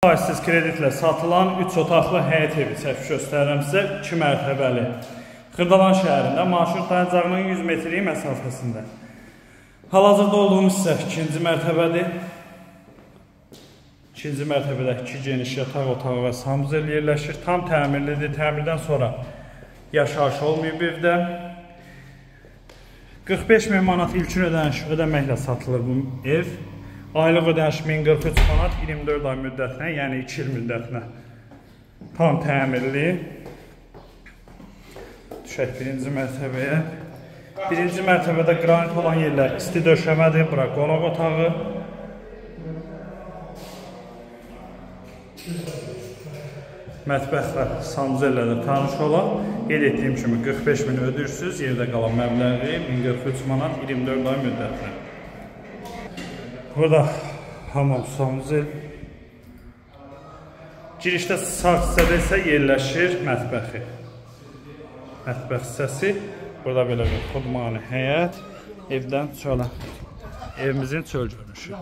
Faizsiz kreditlə satılan 3 otaqlı həyət evi çəkib göstərirəm sizə. 2 mərtəbəli. Xırdalan şəhərində marşrut dayanacağının 100 metrlik məsafəsində. Hal-hazırda olduğumuz isə 2-ci mərtəbədir. 2-ci mərtəbədə 2 geniş yataq otağı və sanuzel yerləşir. Tam təmirlidir. Təmirdən sonra yaşayış olmayıb evdə. 45.000 manat ilkin ödəməklə satılır bu ev. Aylıq ödəniş 1043 manat 24 ay müddətinə, yəni 2 il müddətinə tam təmirli. Düşək birinci mərtəbəyə. Birinci mərtəbədə qranit olan yerlər isti döşəmədir. Bura qonaq otağı. Mətbəxlə, sanuzellə də tanış olaq. Qeyd etdiyim kimi 45.000 ödürsünüz, yerdə qalan məbləği 1043 manat 24 ay müddətinə. Burada hamam sanuzel. Girişdə sağ hissədə isə yerləşir mətbəxi. Mətbəx hissəsi. Burada belə bir xudmani həyət. Evdən çölə. Evimizin çöl görünüşü.